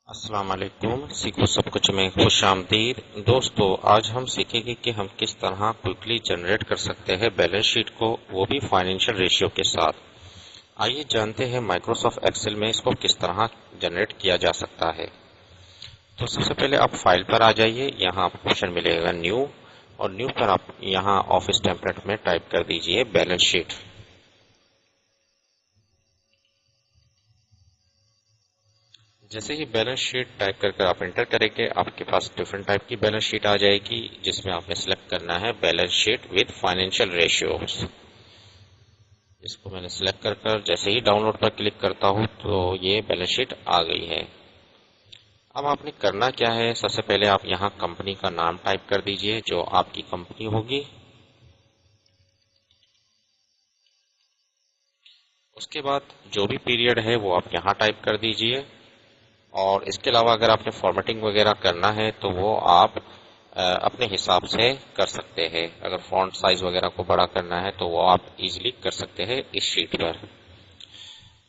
अस्सलाम वालेकुम। सीखो सब कुछ में खुश आमदीद। दोस्तों, आज हम सीखेंगे कि हम किस तरह क्विकली जनरेट कर सकते हैं बैलेंस शीट को, वो भी फाइनेंशियल रेशियो के साथ। आइए जानते हैं माइक्रोसॉफ्ट एक्सेल में इसको किस तरह जनरेट किया जा सकता है। तो सबसे पहले आप फाइल पर आ जाइए, यहाँ आपको ऑप्शन मिलेगा न्यू, और न्यू पर आप यहाँ ऑफिस टेम्पलेट में टाइप कर दीजिए बैलेंस शीट। जैसे ही बैलेंस शीट टाइप करके आप एंटर करेंगे, आपके पास डिफरेंट टाइप की बैलेंस शीट आ जाएगी, जिसमें आपने सिलेक्ट करना है balance sheet with financial ratios. इसको मैंने सिलेक्ट कर जैसे ही डाउनलोड पर क्लिक करता हूं तो ये बैलेंस शीट आ गई है। अब आपने करना क्या है, सबसे पहले आप यहाँ कंपनी का नाम टाइप कर दीजिए जो आपकी कंपनी होगी। उसके बाद जो भी पीरियड है वो आप यहाँ टाइप कर दीजिए, और इसके अलावा अगर आपने फॉर्मेटिंग वगैरह करना है तो वो आप अपने हिसाब से कर सकते हैं। अगर फॉन्ट साइज वगैरह को बड़ा करना है तो वो आप इजीली कर सकते हैं इस शीट पर।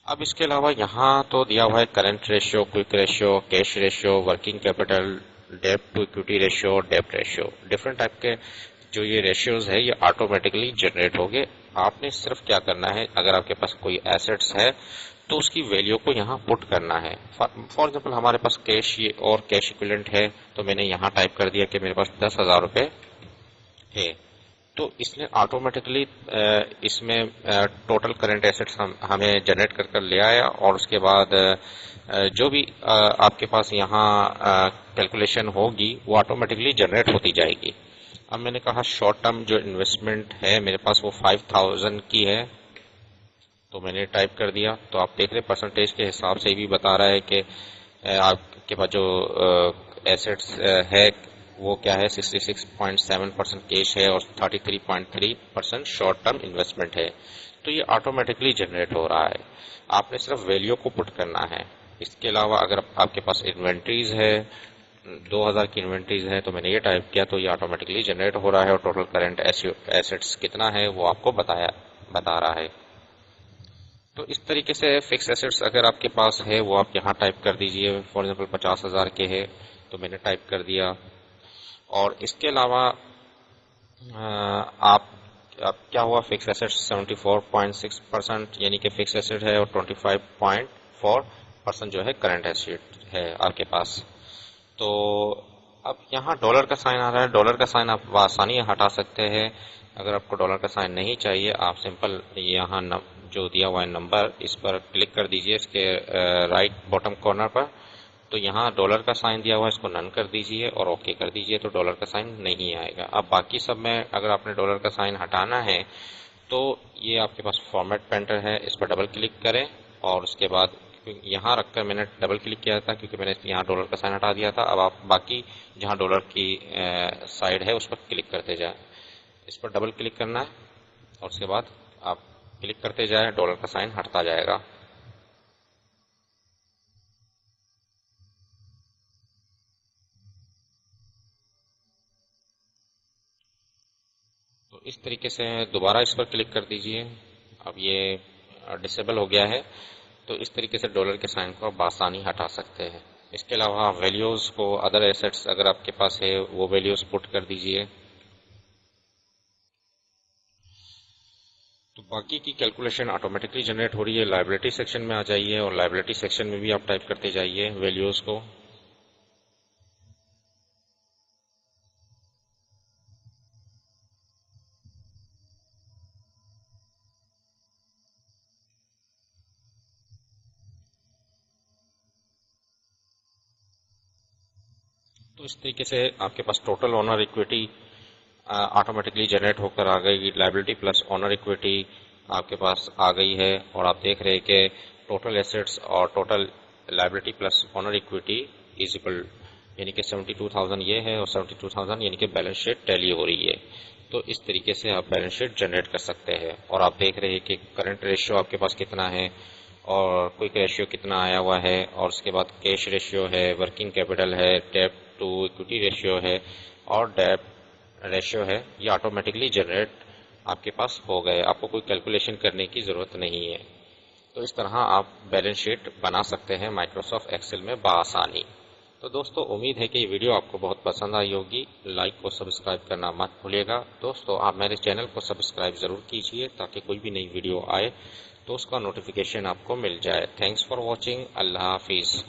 अब इसके अलावा यहाँ तो दिया हुआ है current ratio, quick ratio, cash ratio, working capital, डेब्ट टू इक्विटी रेशियो, डेब्ट रेशियो। डिफरेंट टाइप के जो ये रेशियोज है ये ऑटोमेटिकली जनरेट होंगे। आपने सिर्फ क्या करना है, अगर आपके पास कोई एसेट्स है तो उसकी वैल्यू को यहाँ पुट करना है। फॉर एग्जाम्पल हमारे पास कैश और कैश इक्विवेलेंट है, तो मैंने यहाँ टाइप कर दिया कि मेरे पास 10,000 रुपए है। तो इसने ऑटोमेटिकली इसमें टोटल करंट एसेट्स हमें जनरेट कर ले आया, और उसके बाद जो भी आपके पास यहाँ कैलकुलेशन होगी वो ऑटोमेटिकली जनरेट होती जाएगी। अब मैंने कहा शॉर्ट टर्म जो इन्वेस्टमेंट है मेरे पास वो 5,000 की है, तो मैंने टाइप कर दिया। तो आप देख रहे परसेंटेज के हिसाब से भी बता रहा है कि आपके पास जो एसेट्स है वो क्या है, 66.7% कैश है और 33.3% शॉर्ट टर्म इन्वेस्टमेंट है। तो ये ऑटोमेटिकली जनरेट हो रहा है, आपने सिर्फ वैल्यू को पुट करना है। इसके अलावा अगर आपके पास इन्वेंट्रीज है, 2,000 की इन्वेंट्रीज है, तो मैंने ये टाइप किया तो ये ऑटोमेटिकली जनरेट हो रहा है, और टोटल करंट एसेट्स कितना है वो आपको बता रहा है। तो इस तरीके से फिक्स एसेट्स अगर आपके पास है वो आप यहाँ टाइप कर दीजिए। फॉर एग्जांपल 50,000 के है तो मैंने टाइप कर दिया। और इसके अलावा आप क्या हुआ, फिक्स एसेट्स 74.6% यानी कि फिक्स एसेट है, और 25.4% जो है करंट एसेट है आपके पास। तो अब यहाँ डॉलर का साइन आ रहा है, डॉलर का साइन आप आसानी हटा सकते हैं। अगर आपको डॉलर का साइन नहीं चाहिए, आप सिंपल यहाँ जो दिया हुआ है नंबर, इस पर क्लिक कर दीजिए, इसके राइट बॉटम कॉर्नर पर। तो यहाँ डॉलर का साइन दिया हुआ है, इसको नन कर दीजिए और ओके कर दीजिए, तो डॉलर का साइन नहीं आएगा। अब बाकी सब में अगर आपने डॉलर का साइन हटाना है तो ये आपके पास फॉर्मेट पेंटर है, इस पर डबल क्लिक करें, और उसके बाद यहाँ रखकर मैंने डबल क्लिक किया था क्योंकि मैंने यहाँ डॉलर का साइन हटा दिया था। अब आप बाकी जहाँ डॉलर की साइड है उस पर क्लिक करते जाए, इस पर डबल क्लिक करना है, और उसके बाद आप क्लिक करते जाए, डॉलर का साइन हटता जाएगा। तो इस तरीके से दोबारा इस पर क्लिक कर दीजिए। अब ये डिसेबल हो गया है। तो इस तरीके से डॉलर के साइन को आप आसानी हटा सकते हैं। इसके अलावा वैल्यूज को, अदर एसेट्स अगर आपके पास है वो वैल्यूज पुट कर दीजिए। तो बाकी की कैलकुलेशन ऑटोमेटिकली जनरेट हो रही है। लायबिलिटी सेक्शन में आ जाइए, और लायबिलिटी सेक्शन में भी आप टाइप करते जाइए वैल्यूज को। तो इस तरीके से आपके पास total owner equity automatically generate होकर आ गई। लायबिलिटी प्लस ओनर इक्विटी आपके पास आ गई है, और आप देख रहे हैं कि टोटल एसेट्स और total liability plus owner equity is equal, यानी कि 72,000 ये है और 72,000 यानी कि बैलेंस शीट टैली हो रही है। तो इस तरीके से आप बैलेंस शीट जनरेट कर सकते हैं। और आप देख रहे हैं कि करंट रेशियो आपके पास कितना है, और क्विक रेशियो कितना आया हुआ है, और उसके बाद कैश रेशियो है, वर्किंग कैपिटल है, डेब्ट टू इक्विटी रेशियो है, और डेब्ट रेशियो है। ये ऑटोमेटिकली जनरेट आपके पास हो गए, आपको कोई कैलकुलेशन करने की जरूरत नहीं है। तो इस तरह आप बैलेंस शीट बना सकते हैं माइक्रोसॉफ्ट एक्सेल में बआसानी। तो दोस्तों, उम्मीद है कि ये वीडियो आपको बहुत पसंद आई होगी। लाइक और सब्सक्राइब करना मत भूलिएगा। दोस्तों, आप मेरे चैनल को सब्सक्राइब जरूर कीजिए ताकि कोई भी नई वीडियो आए तो उसका नोटिफिकेशन आपको मिल जाए। Thanks for watching. Allah Hafiz.